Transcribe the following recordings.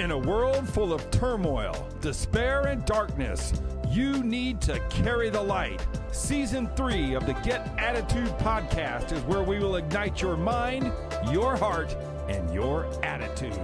In a world full of turmoil, despair, and darkness, you need to carry the light. Season 3 of the Get Attitude podcast is where we will ignite your mind, your heart, and your attitude.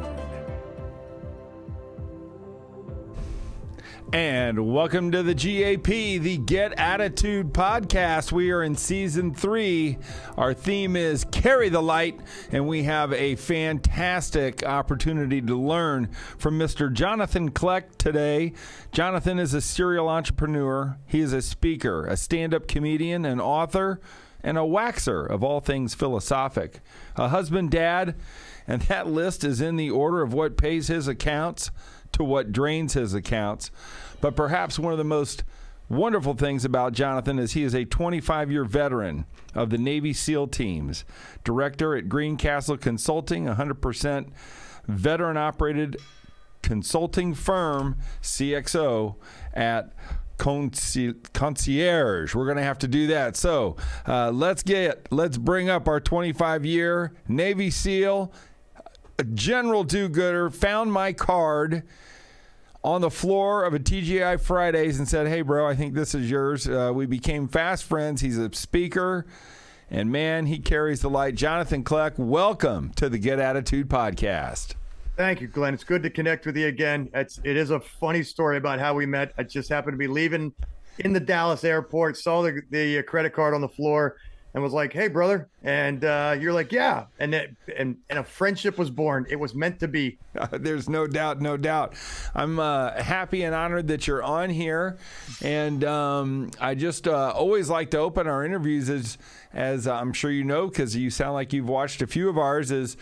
And welcome to the GAP, the Get Attitude podcast. We are in season 3. Our theme is Carry the Light, and we have a fantastic opportunity to learn from Mr. Jonathan Cleck today. Jonathan is a serial entrepreneur. He is a speaker, a stand-up comedian, an author, and a waxer of all things philosophic. A husband, dad, and that list is in the order of what pays his accounts to what drains his accounts. But perhaps one of the most wonderful things about Jonathan is he is a 25-year veteran of the Navy SEAL teams, director at Greencastle Consulting, 100% veteran-operated consulting firm, CXO, at Concihairge. We're going to have to do that. So let's bring up our 25-year Navy SEAL, a general do-gooder, found my card on the floor of a TGI Fridays and said, "Hey, bro, I think this is yours." We became fast friends. He's a speaker, and man, he carries the light. Jonathan Cleck, welcome to the Get Attitude podcast. Thank you, Glenn. It's good to connect with you again. It is a funny story about how we met. I just happened to be leaving in the Dallas airport, saw the credit card on the floor, and was like, "Hey, brother," and you're like, "Yeah," and a friendship was born. It was meant to be. There's no doubt, no doubt. I'm happy and honored that you're on here, and I just always like to open our interviews as I'm sure you know, because you sound like you've watched a few of ours, is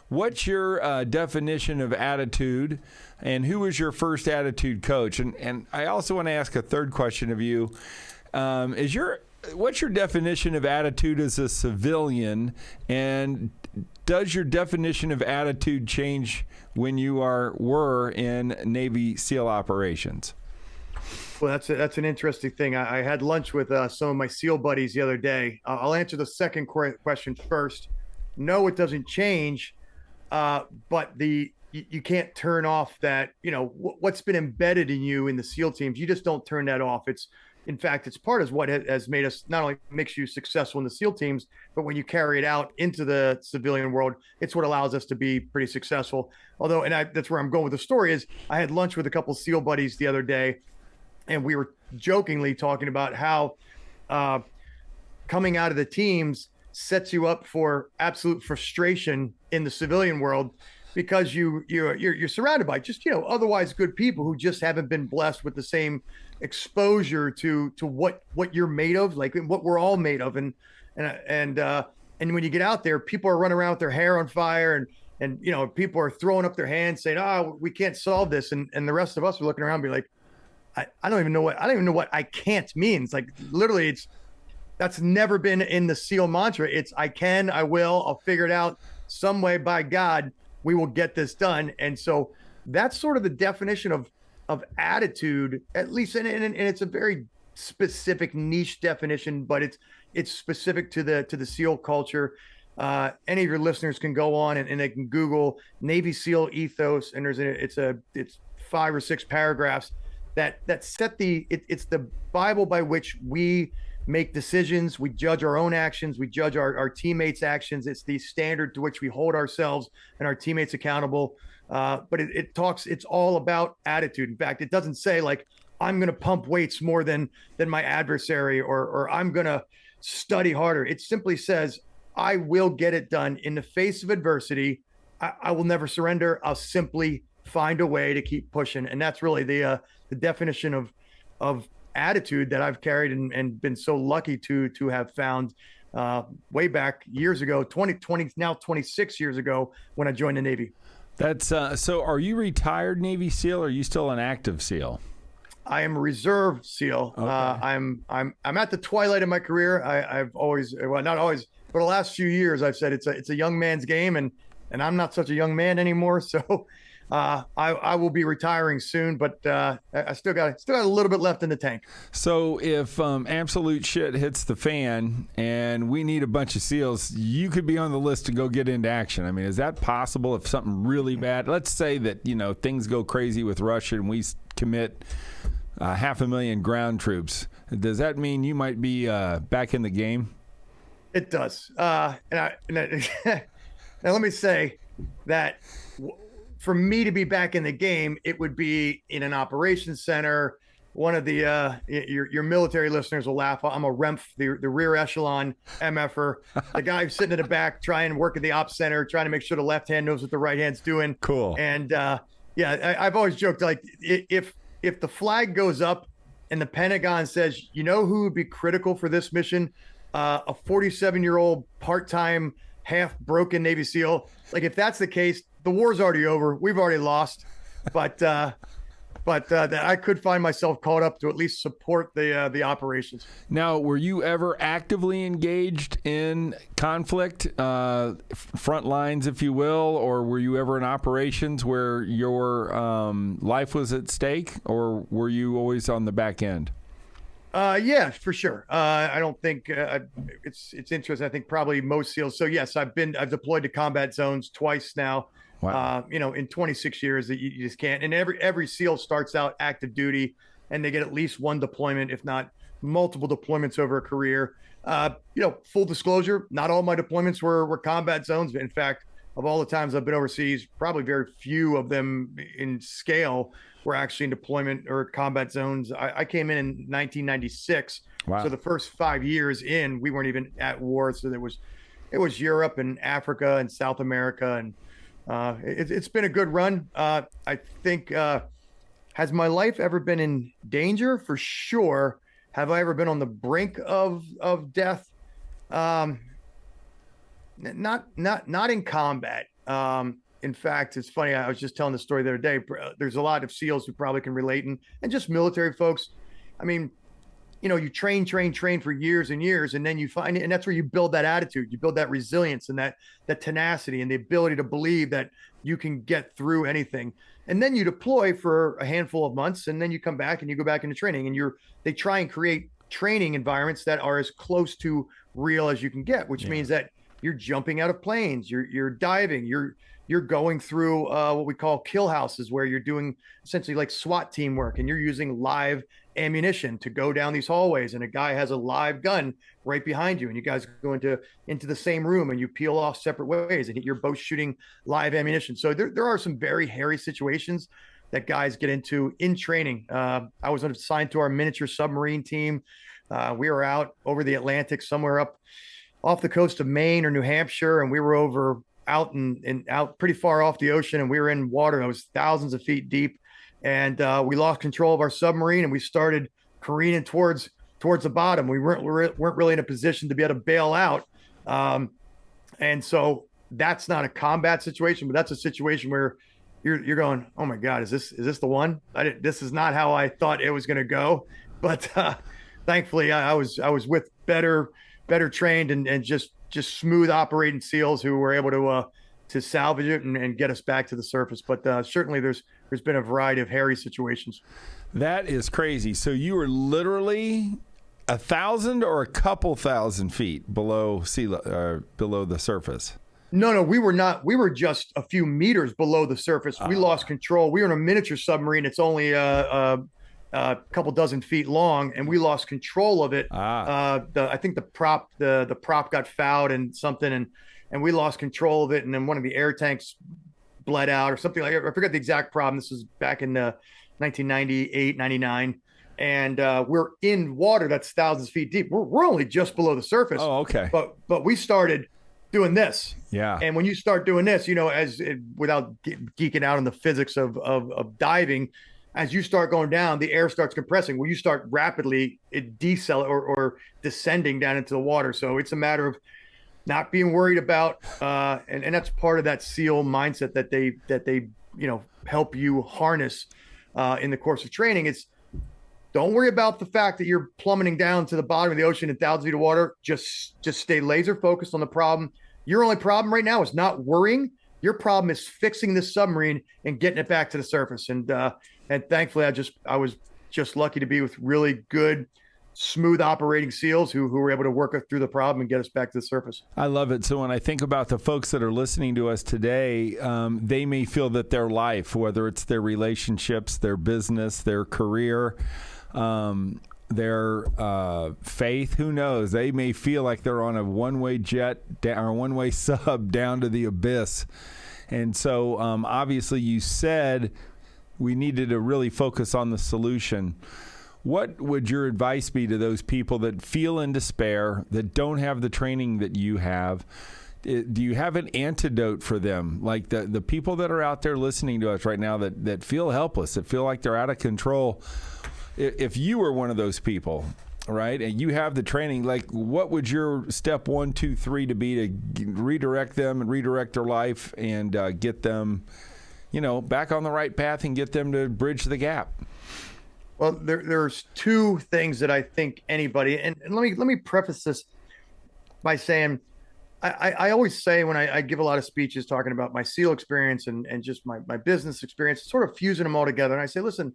what's your definition of attitude, and who was your first attitude coach? And I also want to ask a third question of you. What's your definition of attitude as a civilian, and does your definition of attitude change when you were in Navy SEAL operations? Well, that's an interesting thing. I had lunch with some of my SEAL buddies the other day. I'll answer the second question first. No, it doesn't change, but you can't turn off that, what's been embedded in you in the SEAL teams. You just don't turn that off. In fact, it's part of what has made us, not only makes you successful in the SEAL teams, but when you carry it out into the civilian world, it's what allows us to be pretty successful. Although, that's where I'm going with the story, is I had lunch with a couple of SEAL buddies the other day, and we were jokingly talking about how coming out of the teams sets you up for absolute frustration in the civilian world, because you're surrounded by just otherwise good people who just haven't been blessed with the same exposure to what you're made of, like what we're all made of, and when you get out there, people are running around with their hair on fire, and people are throwing up their hands saying, "Oh, we can't solve this," and the rest of us are looking around and be like, I don't even know what I can't means. Like, literally, that's never been in the SEAL mantra. It's I can, I will, I'll figure it out some way. By God, we will get this done. And so that's sort of the definition of attitude, at least, and it's a very specific niche definition, but it's specific to the SEAL culture. Any of your listeners can go on and they can Google Navy SEAL ethos, and it's 5 or 6 paragraphs that set it's the Bible by which we make decisions. We judge our own actions. We judge our teammates' actions. It's the standard to which we hold ourselves and our teammates accountable. But it's all about attitude. In fact, it doesn't say like, I'm going to pump weights more than my adversary, or I'm going to study harder. It simply says, I will get it done in the face of adversity. I will never surrender. I'll simply find a way to keep pushing. And that's really the definition of attitude that I've carried and been so lucky to have found way back years ago, 26 years ago, when I joined the Navy. That's so are you retired Navy SEAL, or are you still an active SEAL? I am a reserve SEAL. Okay. I'm at the twilight of my career. I've always, well, not always, for the last few years, I've said it's a young man's game, and I'm not such a young man anymore. So I will be retiring soon, but I still got a little bit left in the tank. So if absolute shit hits the fan and we need a bunch of SEALs, you could be on the list to go get into action. I mean, is that possible if something really bad? Let's say that, things go crazy with Russia and we commit 500,000 ground troops. Does that mean you might be back in the game? It does. Now let me say that for me to be back in the game, it would be in an operations center. One of the your military listeners will laugh. I'm a REMF, the rear echelon MFer, the guy who's sitting in the back trying to work at the ops center, trying to make sure the left hand knows what the right hand's doing. Cool. And I've always joked, like, if the flag goes up and the Pentagon says, who would be critical for this mission? A 47-year-old part-time, half-broken Navy SEAL. Like, if that's the case, the war's already over. We've already lost. But I could find myself caught up to at least support the operations. Now, were you ever actively engaged in conflict, front lines, if you will, or were you ever in operations where your life was at stake, or were you always on the back end? Yeah, for sure. I don't think it's interesting. I think probably most SEALs. So yes, I've deployed to combat zones twice now. Wow. In 26 years that you just can't. And every SEAL starts out active duty, and they get at least one deployment, if not multiple deployments over a career. Full disclosure, not all my deployments were combat zones. In fact, of all the times I've been overseas, probably very few of them in scale were actually in deployment or combat zones. I came in 1996. Wow. So the first 5 years in, we weren't even at war. So it was Europe and Africa and South America, and it's been a good run. I think, has my life ever been in danger? For sure. Have I ever been on the brink of death? Not in combat. In fact, it's funny. I was just telling the story the other day. There's a lot of SEALs who probably can relate, and just military folks. I mean, you train for years and years, and then you find it, and that's where you build that attitude. You build that resilience and that tenacity and the ability to believe that you can get through anything. And then you deploy for a handful of months, and then you come back and you go back into training, and they try and create training environments that are as close to real as you can get, which means that you're jumping out of planes, you're diving, you're going through what we call kill houses, where you're doing essentially like SWAT team work, and you're using live ammunition to go down these hallways, and a guy has a live gun right behind you, and you guys go into the same room, and you peel off separate ways, and you're both shooting live ammunition. So there are some very hairy situations that guys get into in training. I was assigned to our miniature submarine team. We were out over the Atlantic, somewhere up off the coast of Maine or New Hampshire, and we were out pretty far off the ocean, and we were in water that was thousands of feet deep. And we lost control of our submarine, and we started careening towards the bottom. We weren't really in a position to be able to bail out. And so that's not a combat situation, but that's a situation where you're going, oh my God, is this the one? This is not how I thought it was going to go. But thankfully I was with better trained and just smooth operating SEALs who were able to salvage it and get us back to the surface. But certainly there's been a variety of hairy situations. That is crazy. So you were literally 1,000 or a couple thousand feet below below the surface? No, we were not. We were just a few meters below the surface. We lost control. We were in a miniature submarine. It's only a couple dozen feet long, and we lost control of it. I think the prop got fouled and something, and we lost control of it. And then one of the air tanks bled out or something like that. I forget the exact problem. This was back in 1998, 99. And we're in water that's thousands of feet deep. We're only just below the surface. Oh, okay. But we started doing this. Yeah. And when you start doing this, without geeking out on the physics of diving, as you start going down, the air starts compressing. When you start rapidly or descending down into the water. So it's a matter of not being worried about, and that's part of that SEAL mindset that they help you harness in the course of training. It's don't worry about the fact that you're plummeting down to the bottom of the ocean in thousands of feet of water. Just stay laser focused on the problem. Your only problem right now is not worrying. Your problem is fixing this submarine and getting it back to the surface. And thankfully, I was just lucky to be with really good, smooth operating SEALs who were able to work us through the problem and get us back to the surface. I love it. So when I think about the folks that are listening to us today, they may feel that their life, whether it's their relationships, their business, their career, their faith, who knows? They may feel like they're on a one-way jet or one-way sub down to the abyss. And so obviously you said we needed to really focus on the solution. What would your advice be to those people that feel in despair, that don't have the training that you have? Do you have an antidote for them? Like the people that are out there listening to us right now that feel helpless, that feel like they're out of control. If you were one of those people, right, and you have the training, like what would your step 1, 2, 3 to be to redirect them and redirect their life and get them, back on the right path and get them to bridge the gap? Well, there's two things that I think anybody, and let me preface this by saying, I always say when I give a lot of speeches talking about my SEAL experience and just my business experience, sort of fusing them all together. And I say, listen,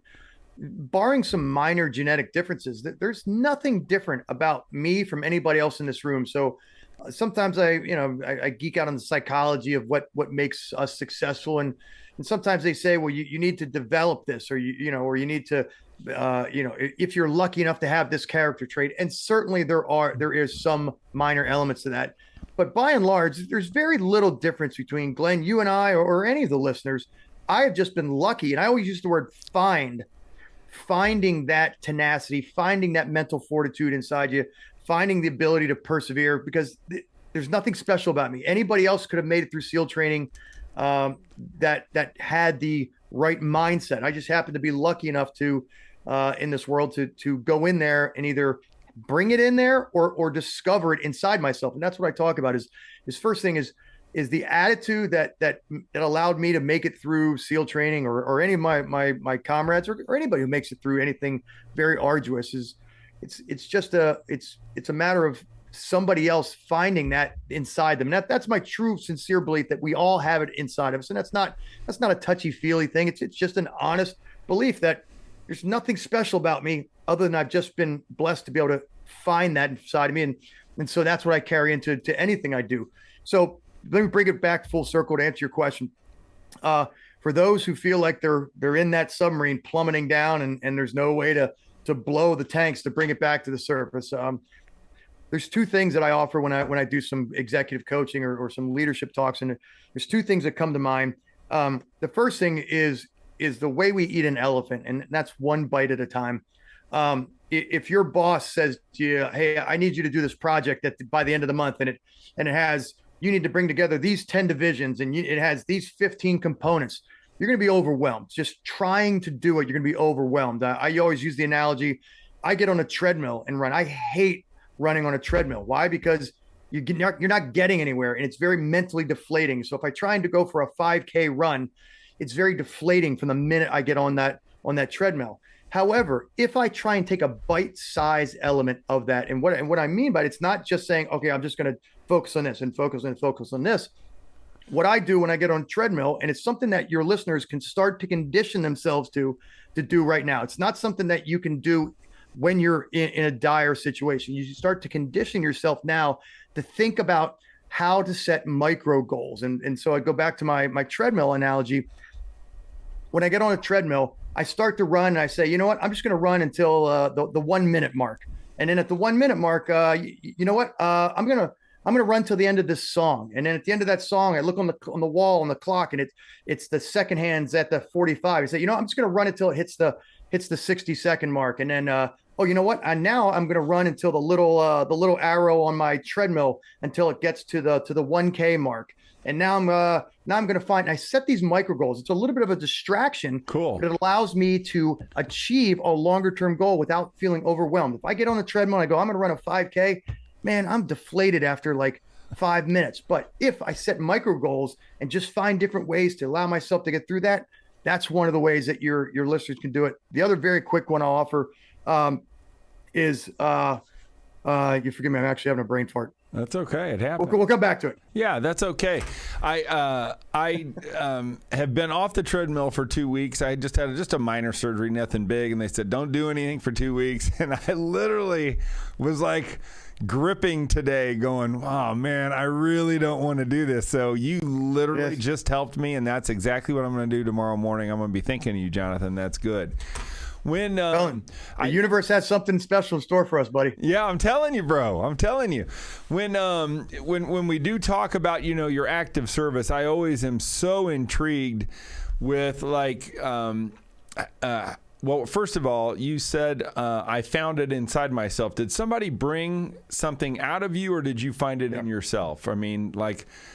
barring some minor genetic differences, there's nothing different about me from anybody else in this room. So sometimes I geek out on the psychology of what makes us successful. And sometimes they say, well, you need to develop this, or or you need to, if you're lucky enough to have this character trait. And certainly there is some minor elements to that. But by and large, there's very little difference between Glenn, you and I, or any of the listeners. I have just been lucky. And I always use the word finding that tenacity, finding that mental fortitude inside you, finding the ability to persevere, because there's nothing special about me. Anybody else could have made it through SEAL training that had the right mindset. I just happened to be lucky enough to in this world to go in there and either bring it in there or discover it inside myself. And that's what I talk about is first thing is the attitude that allowed me to make it through SEAL training or any of my comrades or anybody who makes it through anything very arduous. Is it's a matter of somebody else finding that inside them. That's my true, sincere belief that we all have it inside of us. And that's not a touchy-feely thing. It's just an honest belief that there's nothing special about me other than I've just been blessed to be able to find that inside of me. And so that's what I carry into anything I do. So let me bring it back full circle to answer your question. For those who feel like they're in that submarine plummeting down and there's no way to blow the tanks to bring it back to the surface, there's two things that I offer when I do some executive coaching or some leadership talks. And there's two things that come to mind. The first thing is the way we eat an elephant, and that's one bite at a time. If your boss says to you, hey, I need you to do this project by the end of the month, and it has, you need to bring together these 10 divisions and it has these 15 components, you're going to be overwhelmed. Just trying to do it, you're going to be overwhelmed. I always use the analogy. I get on a treadmill and run. I hate running on a treadmill. Why? Because you're not getting anywhere, and it's very mentally deflating. So if I try to go for a 5K run, it's very deflating from the minute I get on that treadmill. However, if I try and take a bite-sized element of that, and what I mean by it's not just saying, okay, I'm just going to focus on this and focus on this. What I do when I get on a treadmill, and it's something that your listeners can start to condition themselves to do right now. It's not something that you can do when you're in a dire situation. You start to condition yourself now to think about how to set micro goals. And so I go back to my treadmill analogy. When I get on a treadmill, I start to run and I say, you know what, I'm just going to run until the 1 minute mark. And then at the 1 minute mark, you know what, I'm going to run till the end of this song. And then at the end of that song, I look on the wall on the clock, and it's the second hand's at the 45. I say, you know, I'm just going to run until it hits the 60-second mark. And then, oh, you know what? And now I'm going to run until the little arrow on my treadmill until it gets to the 1K mark. And now I'm going to find, I set these micro goals. It's a little bit of a distraction. Cool. But it allows me to achieve a longer term goal without feeling overwhelmed. If I get on the treadmill and I go, I'm going to run a 5K, man, I'm deflated after like 5 minutes. But if I set micro goals and just find different ways to allow myself to get through that, that's one of the ways that your listeners can do it. The other very quick one I'll offer is, you forgive me, I'm actually having a brain fart. That's okay. It happens. We'll come back to it. Yeah, that's okay. I have been off the treadmill for 2 weeks. I just had just a minor surgery, nothing big, and they said don't do anything for 2 weeks. And I literally was like gripping today, going, "Oh man, I really don't want to do this." So you literally just helped me, and that's exactly what I'm going to do tomorrow morning. I'm going to be thinking of you, Jonathan. That's good. When the universe has something special in store for us, buddy. Yeah, I'm telling you, bro. I'm telling you. When we do talk about, your active service, I always am so intrigued with well, first of all, you said I found it inside myself. Did somebody bring something out of you, or did you find it in yourself? I mean,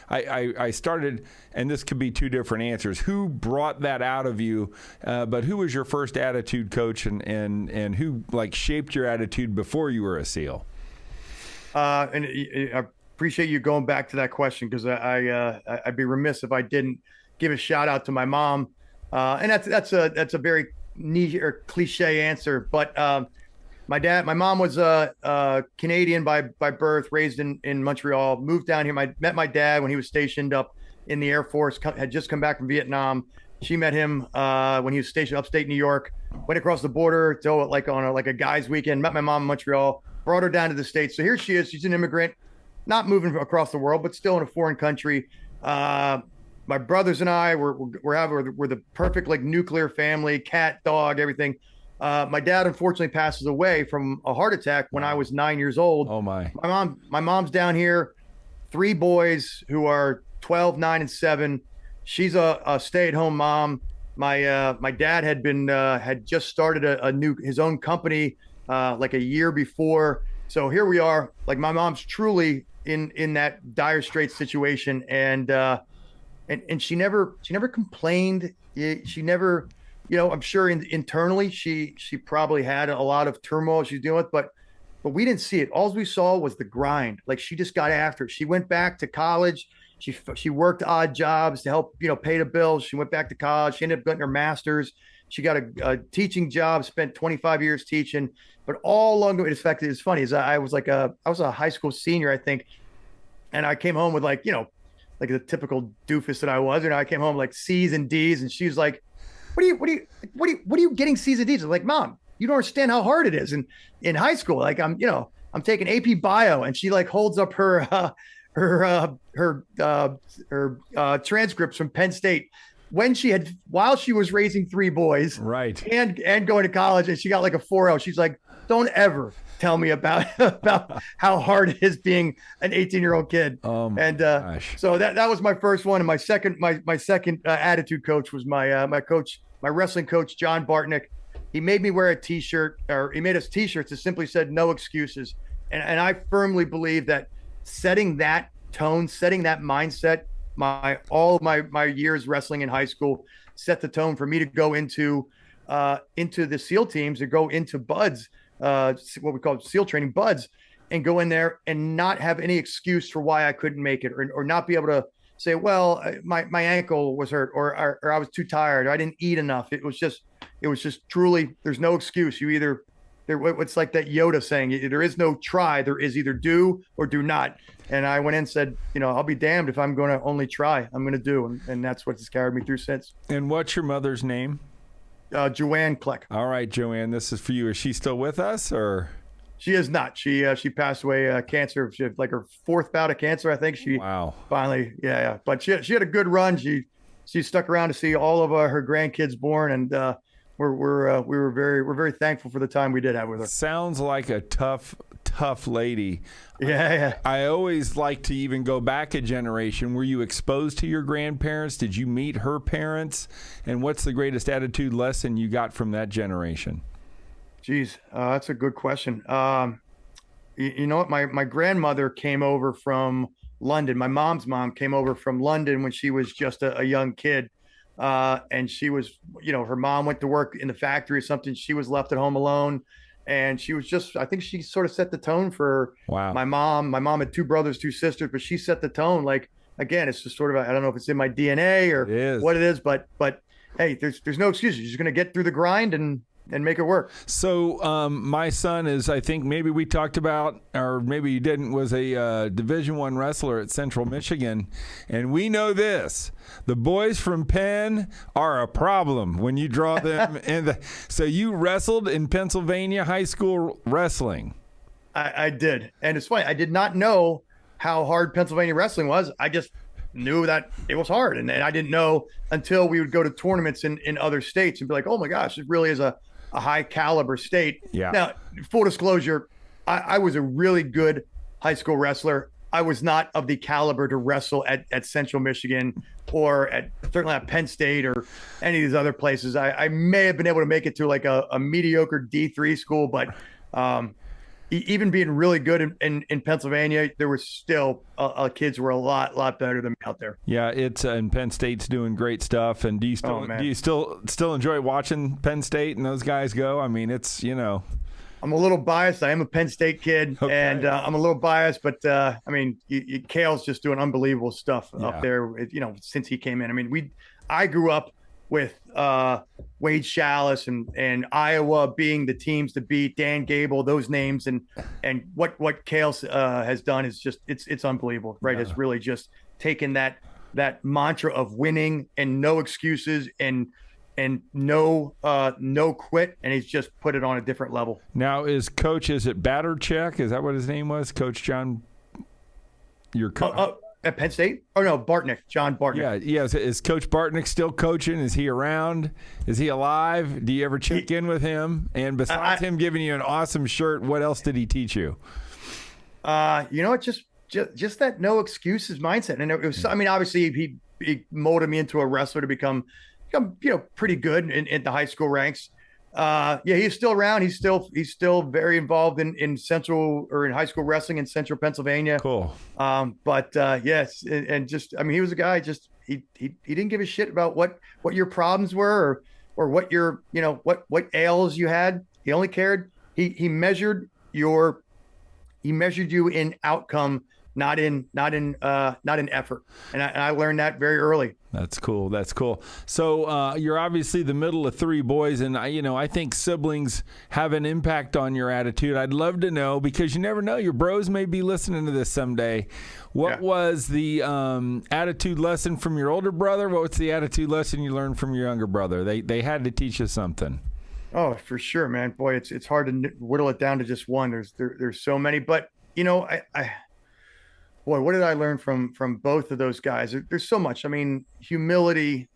I started, and this could be two different answers. Who brought that out of you? But who was your first attitude coach, and who shaped your attitude before you were a SEAL? And I appreciate you going back to that question, because I'd be remiss if I didn't give a shout out to my mom. And that's a very niche or cliche answer, but my mom was Canadian by birth, raised in Montreal, moved down here. Met my dad when he was stationed up in the Air Force, had just come back from Vietnam. She met him when he was stationed upstate New York, went across the border to on a guy's weekend, met my mom in Montreal, brought her down to the States. So here she is. She's an immigrant, not moving across the world, but still in a foreign country. My brothers and I we're the perfect nuclear family, cat, dog, everything. My dad unfortunately passes away from a heart attack when I was 9 years old. Oh my! My mom's down here, 3 boys who are 12, 9, and 7. She's a stay-at-home mom. My dad had just started his own company a year before. So here we are. My mom's truly in that dire straits situation, and she never complained. She never, I'm sure internally she probably had a lot of turmoil she's dealing with, but we didn't see it. All we saw was the grind. She just got after it. She went back to college. She worked odd jobs to help, pay the bills. She went back to college. She ended up getting her master's. She got a teaching job, spent 25 years teaching, but all along the way, it's funny, is I was a high school senior, I think. And I came home with the typical doofus that I was, I came home C's and D's, and she was like, what are you getting C's and D's? I'm like, Mom, you don't understand how hard it is in high school. I'm taking AP bio, and she holds up her transcripts from Penn State while she was raising 3 boys, right, and going to college, and she got a 4.0. She's like, don't ever tell me about how hard it is being an 18-year-old kid. Gosh. So that was my first one, and my second attitude coach was my wrestling coach, John Bartnick. He made me wear a T-shirt, or he made us T-shirts that simply said "No excuses," and I firmly believe that setting that tone, setting that mindset, all of my years wrestling in high school set the tone for me to go into the SEAL teams, to go into BUDS. What we call SEAL training, BUDS, and go in there and not have any excuse for why I couldn't make it, or not be able to say, well, my ankle was hurt, or I was too tired, or I didn't eat enough. It was just truly, there's no excuse. It's like that Yoda saying, there is no try, there is either do or do not. And I went in and said, I'll be damned if I'm going to only try. I'm going to do. And that's what's carried me through since. And what's your mother's name? Joanne Cleck. All right, Joanne, this is for you. Is she still with us, or? She is not. She passed away cancer. She had her 4th bout of cancer, I think. Wow. Finally, yeah. But she had a good run. She stuck around to see all of her grandkids born, and we're very thankful for the time we did have with her. Sounds like a tough lady. Yeah. I always like to even go back a generation. Were you exposed to your grandparents? Did you meet her parents? And what's the greatest attitude lesson you got from that generation? Geez, that's a good question. You know what? My grandmother came over from London. My mom's mom came over from London when she was just a young kid. And she was, her mom went to work in the factory or something. She was left at home alone. And she was I think she sort of set the tone for my mom. My mom had 2 brothers, 2 sisters, but she set the tone. Again, it's just sort of, I don't know if it's in my DNA or what it is, but hey, there's no excuses. You're just going to get through the grind and make it work. So my son is, I think maybe we talked about, or maybe you didn't, was a Division I wrestler at Central Michigan. And we know this. The boys from Penn are a problem when you draw them in. So you wrestled in Pennsylvania high school wrestling. I did. And it's funny. I did not know how hard Pennsylvania wrestling was. I just knew that it was hard. And I didn't know until we would go to tournaments in other states and be like, oh my gosh, it really is a high caliber state. Yeah. Now, full disclosure, I was a really good high school wrestler. I was not of the caliber to wrestle at Central Michigan or certainly at Penn State or any of these other places. I may have been able to make it to like a mediocre D3 school, but even being really good in Pennsylvania, there were still kids who were a lot better than me out there. Yeah, it's and Penn State's doing great stuff. And do you still enjoy watching Penn State and those guys go? I mean, it's, you know. I'm a little biased. I am a Penn State kid, okay. And I'm a little biased, but I mean, Kale's just doing unbelievable stuff up there. You know, since he came in. I mean, I grew up with Wade Chalice and Iowa being the teams to beat, Dan Gable, those names, and what Kale has done is just it's unbelievable, right? Has really just taken that mantra of winning and no excuses and no quit, and he's just put it on a different level. Now is it Battercheck? Is that what his name was? Coach John, your coach? At Penn State? Oh, no, John Bartnick. Yeah. Is Coach Bartnick still coaching? Is he around? Is he alive? Do you ever check in with him? And besides him giving you an awesome shirt, what else did he teach you? You know, just that no excuses mindset. And it was, I mean, obviously he molded me into a wrestler to become pretty good in the high school ranks. He's still around. He's still very involved in central or in high school wrestling in central Pennsylvania. Cool. Yes. And just, I mean, he was a guy, just, he didn't give a shit about what your problems were or what your, what ails you had. He only cared. He measured you in outcome, not in effort. And I learned that very early. That's cool. So you're obviously the middle of three boys, and I think siblings have an impact on your attitude. I'd love to know, because you never know, your bros may be listening to this someday. What was the attitude lesson from your older brother? What's the attitude lesson you learned from your younger brother? They had to teach you something. Oh, for sure, man. Boy, it's hard to whittle it down to just one. There's so many, but boy, what did I learn from both of those guys? There's so much. I mean, humility,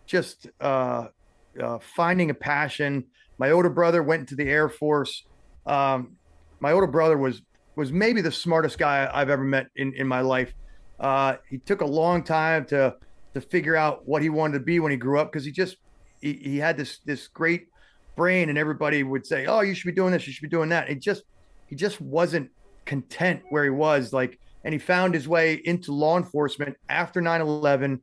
just finding a passion. My older brother went into the Air Force. My older brother was maybe the smartest guy I've ever met in my life. He took a long time to figure out what he wanted to be when he grew up, because he had this great brain, and everybody would say, "Oh, you should be doing this, you should be doing that." He just wasn't content where he was, and he found his way into law enforcement after 9/11.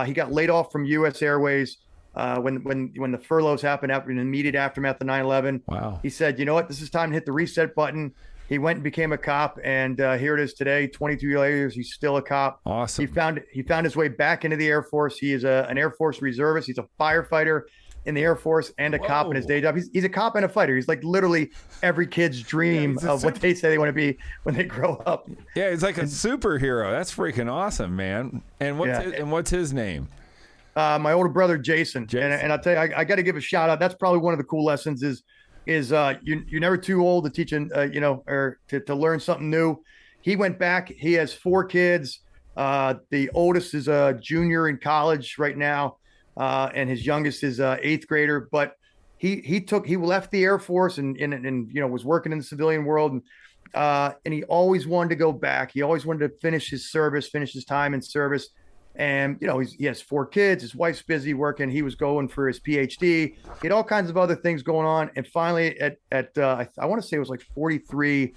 He got laid off from U.S. Airways when the furloughs happened after in the immediate aftermath of 9/11. Wow. He said, you know what, this is time to hit the reset button. He went and became a cop, and here it is today, 22 years later, he's still a cop. Awesome. He found his way back into the Air Force. He is an Air Force reservist. He's a firefighter in the Air Force and a cop in his day job. He's a cop and a fighter. He's like literally every kid's dream of what they say they want to be when they grow up. Yeah, he's like a superhero. That's freaking awesome, man. And what's his name? My older brother, Jason. And I'll tell you, I got to give a shout out. That's probably one of the cool lessons is you're never too old to teach or to learn something new. He went back. He has 4 kids. The oldest is a junior in college right now. And his youngest is 8th grader, but he left the Air Force and was working in the civilian world. And he always wanted to go back. He always wanted to finish his time in service. And, he has 4 kids. His wife's busy working. He was going for his PhD. He had all kinds of other things going on. And finally at I want to say it was like 43,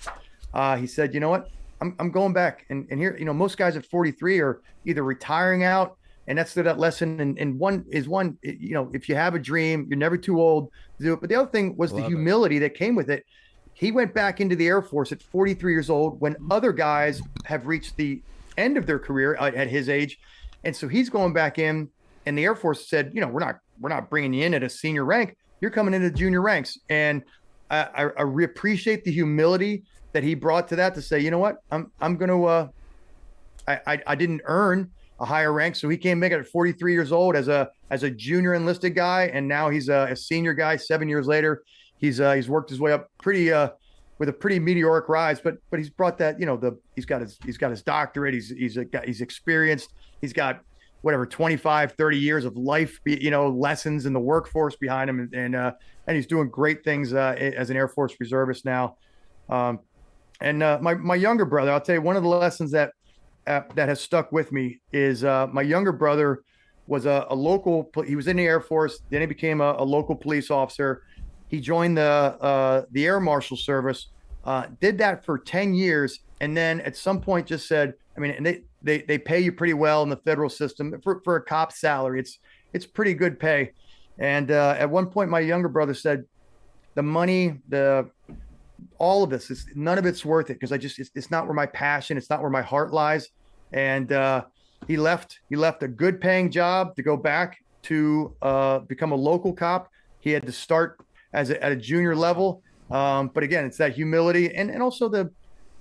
he said, you know what, I'm going back. And here, most guys at 43 are either retiring out. And that's that lesson. And one, if you have a dream, you're never too old to do it. But the other thing was the humility that came with it. He went back into the Air Force at 43 years old when other guys have reached the end of their career at his age. And so he's going back in, and the Air Force said, we're we're not bringing you in at a senior rank. You're coming into junior ranks. And I appreciate the humility that he brought to that, to say, you know what, I'm going to, I didn't earn a higher rank. So he came make it at 43 years old as a junior enlisted guy. And now he's a senior guy. 7 years later, he's worked his way up pretty, with a pretty meteoric rise, but he's brought that, he's got his doctorate. He's experienced. He's got whatever, 25, 30 years of life, lessons in the workforce behind him. And he's doing great things as an Air Force reservist now. My younger brother, I'll tell you, one of the lessons that has stuck with me is my younger brother was a local, he was in the Air Force, then he became a local police officer. He joined the Air Marshal Service, did that for 10 years, and then at some point just said, and they pay you pretty well in the federal system for a cop's salary. It's pretty good pay. And at one point, my younger brother said, the money, all of this, none of it's worth it, because it's not where my passion, it's not where my heart lies. And he left a good paying job to go back to become a local cop. He had to start at a junior level. But again, it's that humility and also the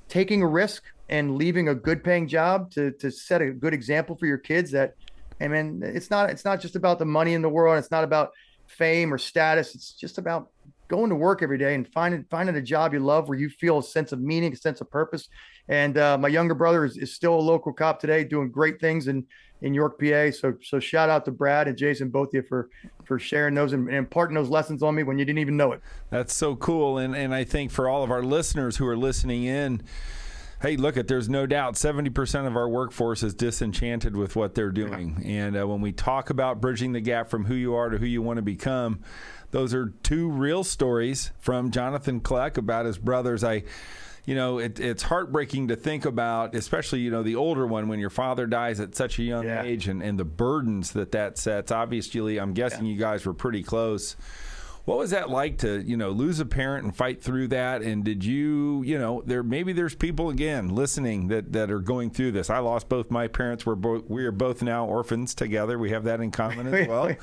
taking a risk and leaving a good paying job to set a good example for your kids that, it's not just about the money in the world. It's not about fame or status. It's just about going to work every day and finding a job you love, where you feel a sense of meaning, a sense of purpose. And my younger brother is still a local cop today, doing great things in York, PA. So shout out to Brad and Jason, both of you, for sharing those and imparting those lessons on me when you didn't even know it. That's so cool. And I think for all of our listeners who are listening in, hey, there's no doubt 70% of our workforce is disenchanted with what they're doing. Yeah. And when we talk about bridging the gap from who you are to who you want to become, those are two real stories from Jonathan Cleck about his brothers. It's heartbreaking to think about, especially, the older one, when your father dies at such a young age and the burdens that sets. Obviously, I'm guessing you guys were pretty close. What was that like to, lose a parent and fight through that? And did you, there's people again listening that are going through this. I lost both my parents. We are both now orphans together. We have that in common as well.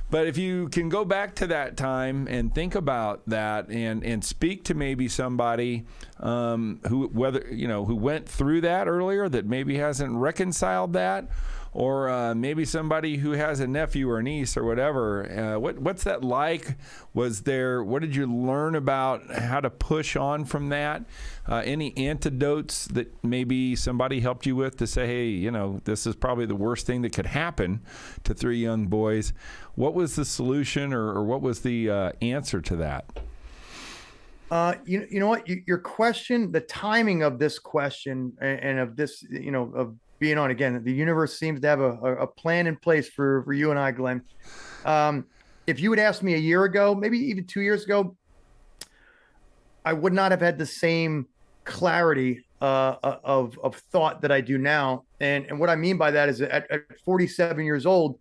But if you can go back to that time and think about that and speak to maybe somebody who went through that earlier, that maybe hasn't reconciled that, or maybe somebody who has a nephew or niece or whatever. What's that like? What did you learn about how to push on from that? Any antidotes that maybe somebody helped you with to say, hey, this is probably the worst thing that could happen to three young boys? What was the solution, or what was the answer to that? You know what? Your question, the timing of this question and of this, of being on, again, the universe seems to have a plan in place for you and I, Glenn. If you had asked me a year ago, maybe even 2 years ago, I would not have had the same clarity of thought that I do now. And what I mean by that is at 47 years old,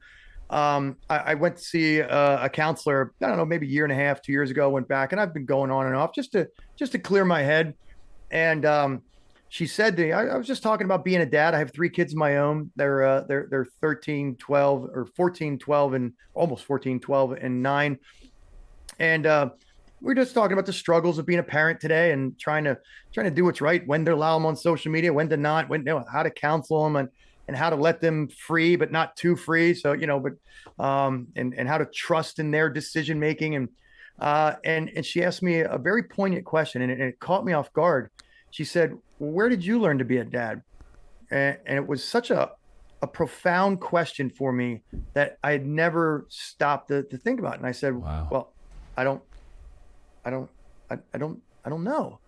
I went to see a counselor, I don't know, maybe a year and a half, 2 years ago, went back, and I've been going on and off just to clear my head. And she said to me, I was just talking about being a dad. I have 3 kids of my own. They're 13, 12, or 14, 12, and almost 14, 12, and 9. And we're just talking about the struggles of being a parent today and trying to do what's right, when to allow them on social media, when to not, how to counsel them, and how to let them free, but not too free. So, and how to trust in their decision making. And she asked me a very poignant question, and it caught me off guard. She said, well, where did you learn to be a dad? And it was such a profound question for me that I had never stopped to think about. And I said, wow. Well, I don't know.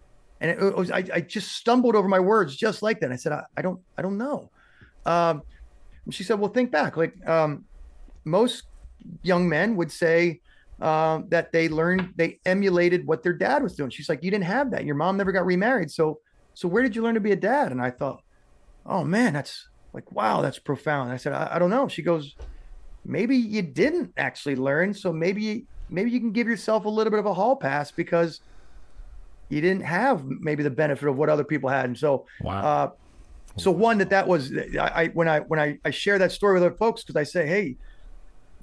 And it was, I just stumbled over my words just like that. I said, I don't know. And she said, well, think back. Most young men would say that they emulated what their dad was doing. She's like, you didn't have that. Your mom never got remarried. So where did you learn to be a dad? And I thought, oh man, that's like, wow, that's profound. I said, I don't know. She goes, maybe you didn't actually learn. So maybe you can give yourself a little bit of a hall pass because you didn't have maybe the benefit of what other people had. And so, wow. So one, that was, when I share that story with other folks, because I say, hey,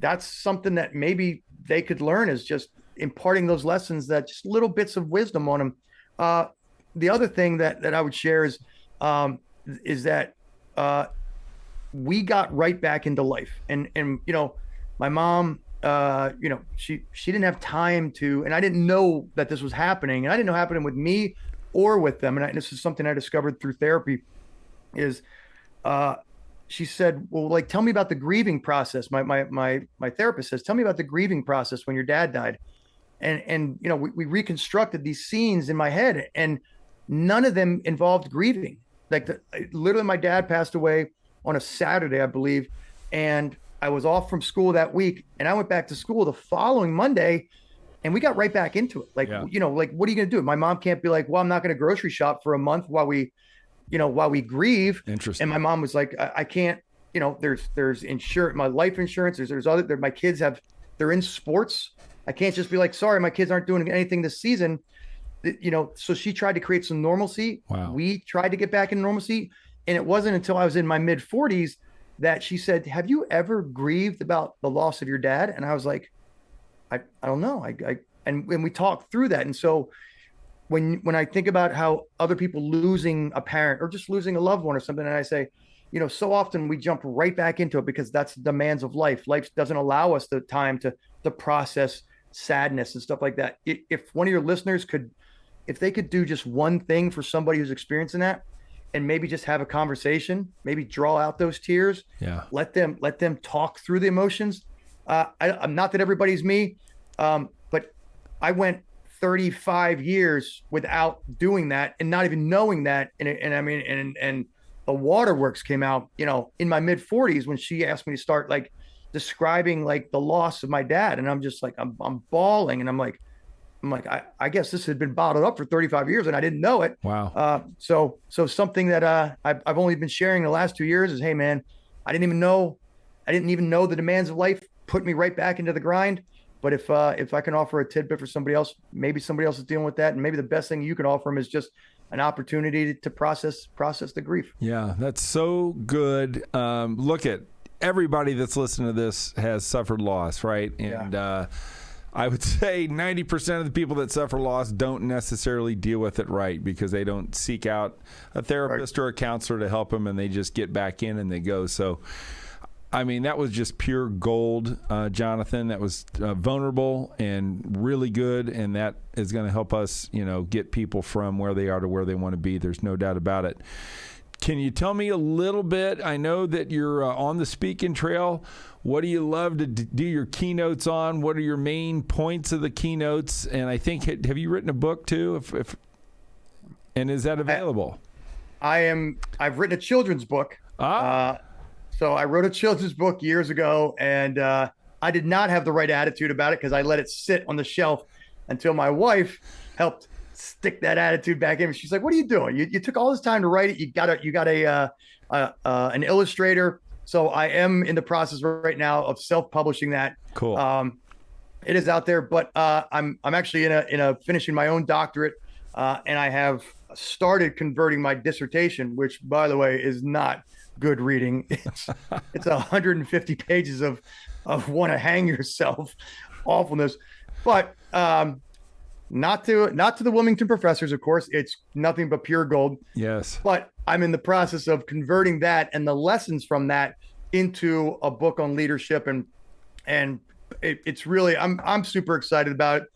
that's something that maybe they could learn, is just imparting those lessons, that just little bits of wisdom on them. The other thing that I would share is that we got right back into life, and my mom, she didn't have time to, and I didn't know that this was happening, and I didn't know happening with me or with them. And this is something I discovered through therapy, is she said, well, like, tell me about the grieving process. My therapist says, tell me about the grieving process when your dad died. And we reconstructed these scenes in my head, and none of them involved grieving. Like, literally, my dad passed away on a Saturday, I believe, and I was off from school that week, and I went back to school the following Monday, and we got right back into it. Like, like, what are you going to do? My mom can't be like, well, I'm not going to grocery shop for a month while we grieve. Interesting. And my mom was like, I can't, there's insurance, my life insurance, there's other, my kids they're in sports. I can't just be like, sorry, my kids aren't doing anything this season. So she tried to create some normalcy. Wow. We tried to get back in normalcy. And it wasn't until I was in my mid 40s that she said, have you ever grieved about the loss of your dad? And I was like, I don't know. And we talked through that. And so when I think about how other people losing a parent or just losing a loved one or something, and I say, so often we jump right back into it because that's the demands of life. Life doesn't allow us the time to process sadness and stuff like that. If one of your listeners if they could do just one thing for somebody who's experiencing that, and maybe just have a conversation, maybe draw out those tears, let them talk through the emotions. I'm not that everybody's me, but I went 35 years without doing that and not even knowing that. And the waterworks came out, in my mid 40s when she asked me to start like describing like the loss of my dad. And I'm just like, I'm bawling. And I'm like, I guess this had been bottled up for 35 years and I didn't know it. Wow. So something that I've only been sharing the last 2 years is, hey man, I didn't even know the demands of life put me right back into the grind. But if I can offer a tidbit for somebody else, maybe somebody else is dealing with that, and maybe the best thing you can offer them is just an opportunity to process the grief. Yeah, that's so good. Look at everybody that's listening to this has suffered loss, right? And I would say 90% of the people that suffer loss don't necessarily deal with it right because they don't seek out a therapist or a counselor to help them, and they just get back in and they go. So, I mean, that was just pure gold, Jonathan. That was vulnerable and really good, and that is going to help us, get people from where they are to where they want to be. There's no doubt about it. Can you tell me a little bit? I know that you're on the speaking trail. What do you love to do your keynotes on? What are your main points of the keynotes? And I think, have you written a book too? And is that available? I've written a children's book. So I wrote a children's book years ago, and I did not have the right attitude about it because I let it sit on the shelf until my wife helped stick that attitude back in. She's like, "What are you doing? You took all this time to write it. You got an illustrator." So I am in the process right now of self-publishing that. Cool. It is out there, but I'm actually in finishing my own doctorate, and I have started converting my dissertation, which, by the way, is not good reading. It's 150 pages of want to hang yourself awfulness, but not to the Wilmington professors, of course. It's nothing but pure gold. Yes. But I'm in the process of converting that and the lessons from that into a book on leadership, and it's really I'm super excited about it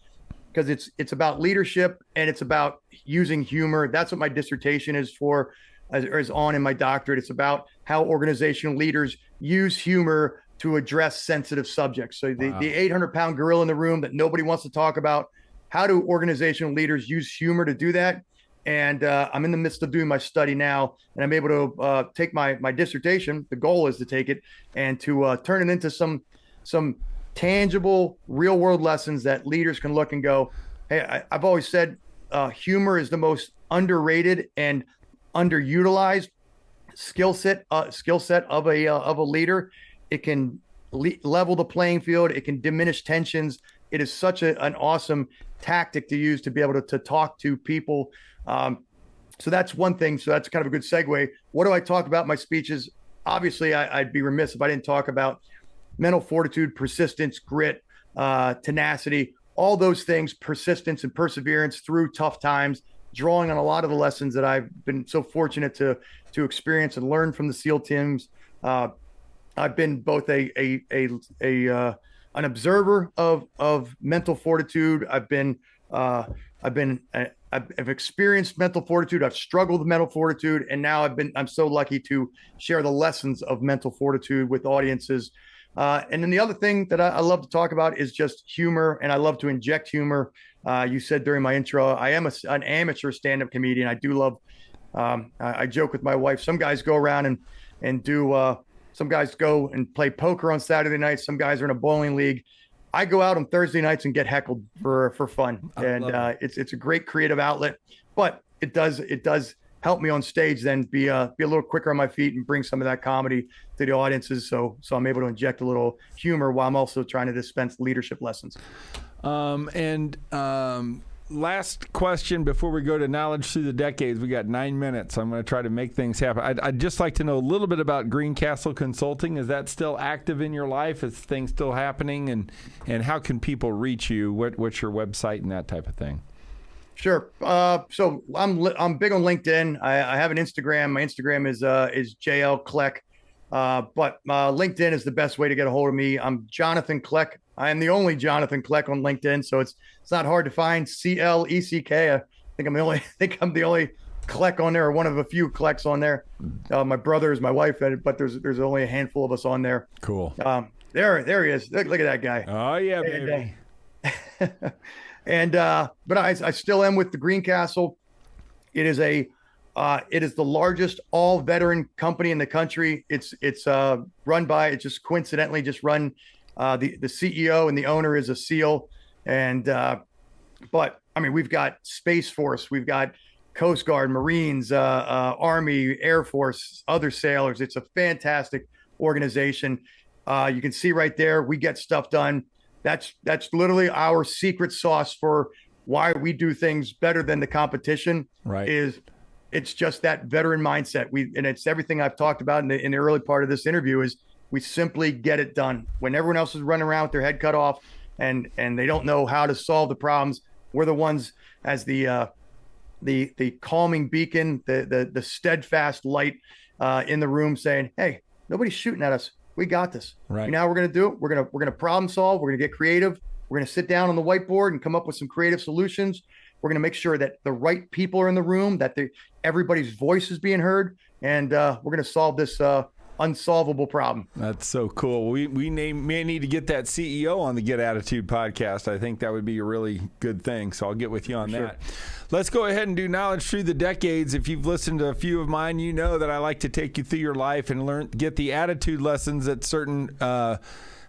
because it's about leadership and it's about using humor. That's what my dissertation is for. Is on in my doctorate. It's about how organizational leaders use humor to address sensitive subjects. So the 800-pound gorilla in the room that nobody wants to talk about, how do organizational leaders use humor to do that? And I'm in the midst of doing my study now, and I'm able to take my dissertation. The goal is to take it and to turn it into some tangible, real world lessons that leaders can look and go, hey, I've always said humor is the most underrated and underutilized skill set of a leader. It can level the playing field. It can diminish tensions. It is such an awesome tactic to use to be able to talk to people. So that's one thing. So that's kind of a good segue. What do I talk about in my speeches? Obviously, I'd be remiss if I didn't talk about mental fortitude, persistence, grit, tenacity, all those things, persistence and perseverance through tough times, drawing on a lot of the lessons that I've been so fortunate to experience and learn from the SEAL teams. I've been both an observer of mental fortitude. I've experienced mental fortitude. I've struggled with mental fortitude, and now I'm so lucky to share the lessons of mental fortitude with audiences. And then the other thing that I love to talk about is just humor, and I love to inject humor. You said during my intro, I am an amateur stand-up comedian. I do love. I joke with my wife. Some guys go around and do. Some guys go and play poker on Saturday nights. Some guys are in a bowling league. I go out on Thursday nights and get heckled for fun, and it's a great creative outlet. But it does help me on stage then be a little quicker on my feet and bring some of that comedy to the audiences. So I'm able to inject a little humor while I'm also trying to dispense leadership lessons. Last question before we go to knowledge through the decades. We got 9 minutes. I'm going to try to make things happen. I'd just like to know a little bit about Greencastle Consulting. Is that still active in your life? Is things still happening? And how can people reach you? What's your website and that type of thing? Sure. So I'm big on LinkedIn. I have an Instagram. My Instagram is JL Cleck. But LinkedIn is the best way to get a hold of me. I'm Jonathan Cleck. I am the only Jonathan Cleck on LinkedIn, so it's not hard to find. CLECK. I think I'm the only Cleck on there, or one of a few Clecks on there. My brother is my wife, but there's only a handful of us on there. Cool. There he is. Look at that guy. Oh yeah, baby. But I still am with the Greencastle. It is the largest all veteran company in the country. It's run by, it's just coincidentally just run, the CEO and the owner is a SEAL. But I mean, we've got Space Force, we've got Coast Guard, Marines, Army, Air Force, other sailors. It's a fantastic organization. You can see right there, we get stuff done. That's literally our secret sauce for why we do things better than the competition. Right. It's just that veteran mindset. And it's everything I've talked about in the early part of this interview is we simply get it done. When everyone else is running around with their head cut off and they don't know how to solve the problems, we're the ones as the calming beacon, the steadfast light in the room saying, hey, nobody's shooting at us. We got this. Right. Now we're going to do it. We're going to problem solve. We're going to get creative. We're going to sit down on the whiteboard and come up with some creative solutions. We're going to make sure that the right people are in the room, that everybody's voice is being heard, and we're going to solve this unsolvable problem. That's so cool. We may need to get that CEO on the Get Attitude podcast. I think that would be a really good thing. So I'll get with you on that. Let's go ahead and do knowledge through the decades. If you've listened to a few of mine, you know that I like to take you through your life and get the attitude lessons at certain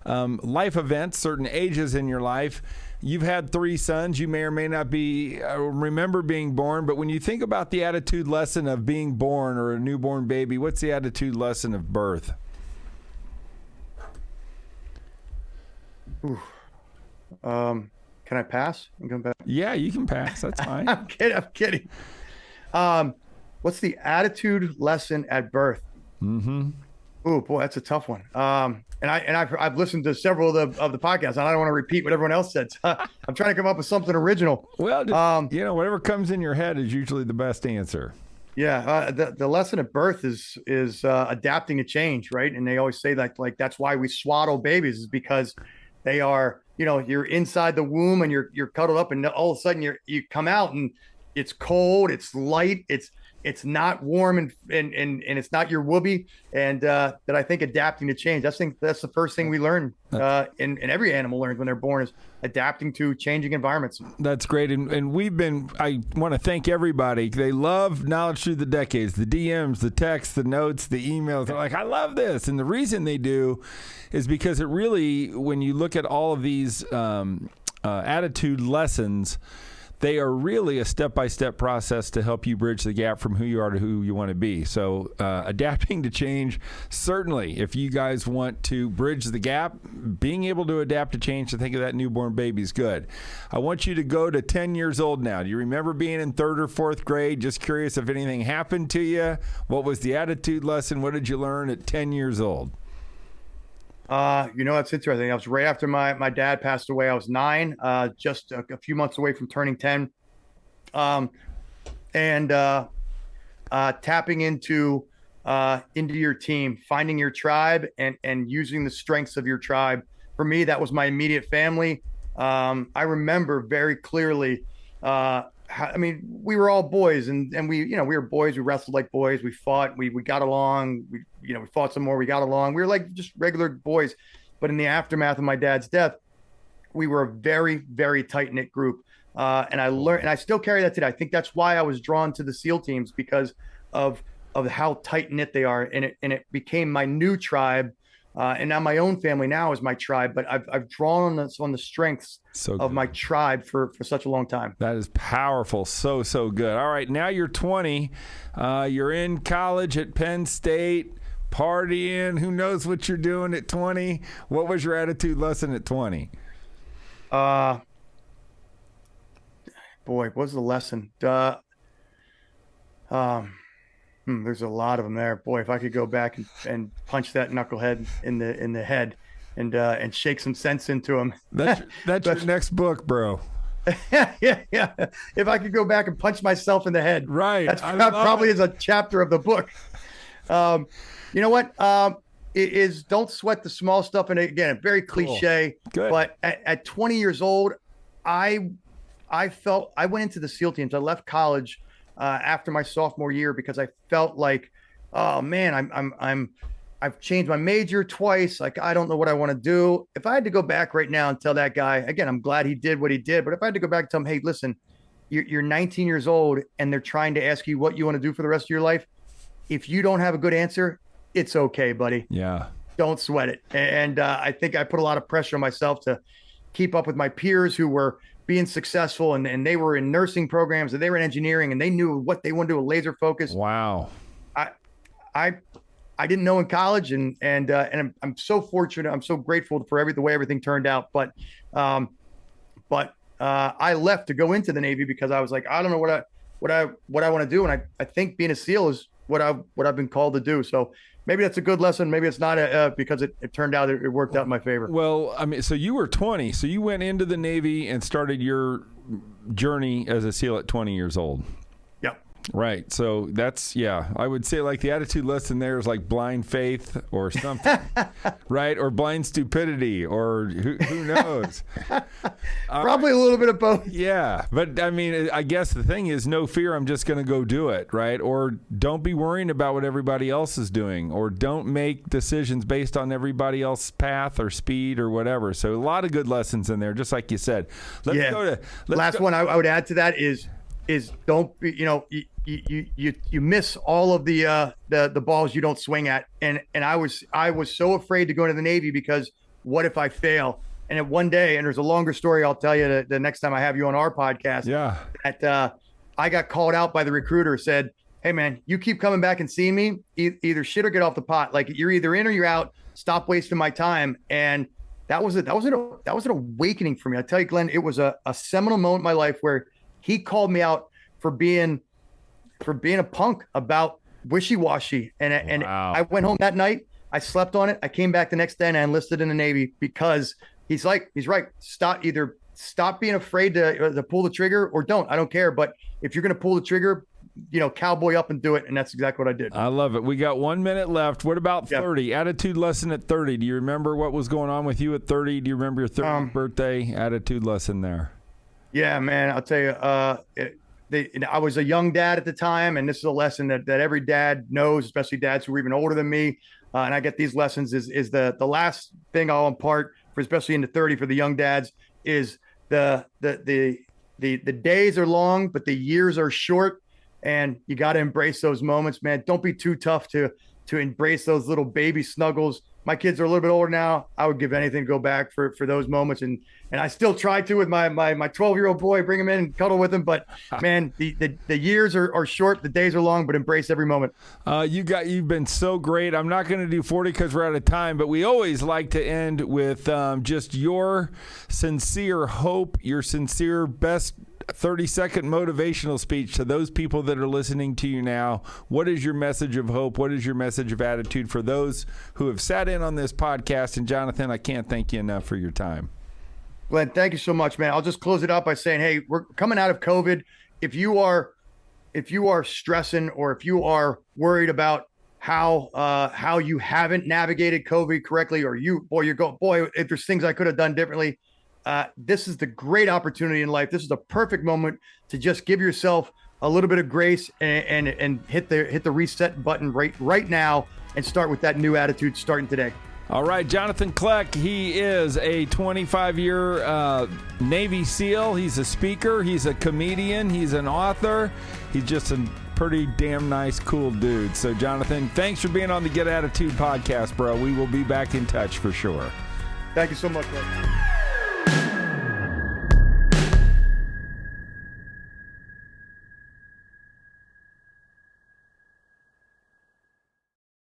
life events, certain ages in your life. You've had 3 sons. You may or may not remember being born, but when you think about the attitude lesson of being born or a newborn baby, what's the attitude lesson of birth? Can I pass and come back? Yeah, you can pass. That's fine. I'm kidding. What's the attitude lesson at birth? Mm-hmm. Oh boy, that's a tough one. And I've listened to several of the podcasts, and I don't want to repeat what everyone else said. So I'm trying to come up with something original. Well, whatever comes in your head is usually the best answer. Yeah, the lesson at birth is adapting to change, right? And they always say that like that's why we swaddle babies, is because they are, you're inside the womb and you're cuddled up, and all of a sudden you come out and it's cold, it's light, it's not warm and it's not your whoopee, and that I think adapting to change. I think that's the first thing we learn, and every animal learns when they're born, is adapting to changing environments. That's great, and I want to thank everybody. They love knowledge through the decades, the DMs, the texts, the notes, the emails. They're like, I love this, and the reason they do is because it really, when you look at all of these attitude lessons, they are really a step-by-step process to help you bridge the gap from who you are to who you want to be. So adapting to change, certainly, if you guys want to bridge the gap, being able to adapt to change, to think of that newborn baby is good. I want you to go to 10 years old now. Do you remember being in 3rd or 4th grade? Just curious if anything happened to you. What was the attitude lesson? What did you learn at 10 years old? That's interesting. I was right after my dad passed away. I was 9, just a few months away from turning 10. And tapping into your team, finding your tribe, and using the strengths of your tribe. For me, that was my immediate family. I remember very clearly. We were all boys, and we were boys. We wrestled like boys. We fought. We got along. We fought some more. We got along. We were like just regular boys. But in the aftermath of my dad's death, we were a very, very tight knit group. And I learned, and I still carry that today. I think that's why I was drawn to the SEAL teams, because of how tight knit they are, and it became my new tribe. And now my own family now is my tribe, but I've drawn on the strengths of my tribe for such a long time. That is powerful. So good. All right. Now you're 20. You're in college at Penn State, partying. Who knows what you're doing at 20? What was your attitude lesson at 20? Boy, what was the lesson? There's a lot of them there. Boy, if I could go back and punch that knucklehead in the head and shake some sense into him. That's your next book, bro. Yeah. If I could go back and punch myself in the head. Right. That's probably is a chapter of the book. You know what? It is don't sweat the small stuff. And again, very cliche. Cool. Good. But at 20 years old, I felt I went into the SEAL teams. I left college after my sophomore year because I felt like, oh man, I've changed my major twice. Like, I don't know what I want to do. If I had to go back right now and tell that guy, again, I'm glad he did what he did, but if I had to go back and tell him, hey, listen, you're 19 years old and they're trying to ask you what you want to do for the rest of your life. If you don't have a good answer, it's okay, buddy. Yeah. Don't sweat it. And I think I put a lot of pressure on myself to keep up with my peers who were being successful, and they were in nursing programs, and they were in engineering, and they knew what they wanted to do, a laser focus. Wow. I didn't know in college, and I'm so fortunate. I'm so grateful for the way everything turned out. But I left to go into the Navy because I was like, I don't know what I want to do, and I think being a SEAL is what I've been called to do. So maybe that's a good lesson. Maybe it's not because it turned out it worked out in my favor. Well, I mean, so you were 20. So you went into the Navy and started your journey as a SEAL at 20 years old. Yep. Right. So that's, yeah, I would say like the attitude lesson there is like blind faith or something, right? Or blind stupidity, or who knows? Probably a little bit of both. Yeah. But I mean, I guess the thing is no fear. I'm just going to go do it. Right. Or don't be worrying about what everybody else is doing, or don't make decisions based on everybody else's path or speed or whatever. So a lot of good lessons in there, just like you said. Last one I would add to that is don't be, you miss all of the balls you don't swing at. And I was so afraid to go into the Navy because what if I fail? And at one day, and there's a longer story I'll tell you the next time I have you on our podcast. Yeah. That I got called out by the recruiter, said, hey man, you keep coming back and seeing me, either shit or get off the pot. Like, you're either in or you're out. Stop wasting my time. And that was an awakening for me. I tell you, Glenn, it was a seminal moment in my life where he called me out for being a punk about wishy-washy. And wow. I went home that night. I slept on it. I came back the next day and I enlisted in the Navy because he's right. Stop being afraid to pull the trigger, or don't. I don't care. But if you're going to pull the trigger, cowboy up and do it. And that's exactly what I did. I love it. We got 1 minute left. What about 30? Yep. Attitude lesson at 30. Do you remember what was going on with you at 30? Do you remember your 30th birthday? Attitude lesson there. Yeah, man, I'll tell you, I was a young dad at the time, and this is a lesson that every dad knows, especially dads who are even older than me. And I get these lessons is the last thing I'll impart for, especially into 30 for the young dads, is the days are long, but the years are short, and you got to embrace those moments, man. Don't be too tough to embrace those little baby snuggles. My kids are a little bit older now. I would give anything to go back for those moments. And I still try to with my 12-year-old boy, bring him in and cuddle with him. But man, the years are short. The days are long, but embrace every moment. You've been so great. I'm not going to do 40 because we're out of time, but we always like to end with just your sincere hope, your sincere best 30-second motivational speech to those people that are listening to you now. What is your message of hope? What is your message of attitude for those who have sat in in on this podcast. And Jonathan, I can't thank you enough for your time. Glenn, thank you so much, man. I'll just close it up by saying, hey, we're coming out of COVID. If you are stressing, or if you are worried about how you haven't navigated COVID correctly, or if there's things I could have done differently, this is the great opportunity in life. This is the perfect moment to just give yourself a little bit of grace and hit the reset button right now and start with that new attitude starting today. All right, Jonathan Cleck, he is a 25-year Navy SEAL. He's a speaker. He's a comedian. He's an author. He's just a pretty damn nice, cool dude. So, Jonathan, thanks for being on the Get Attitude podcast, bro. We will be back in touch for sure. Thank you so much, bro.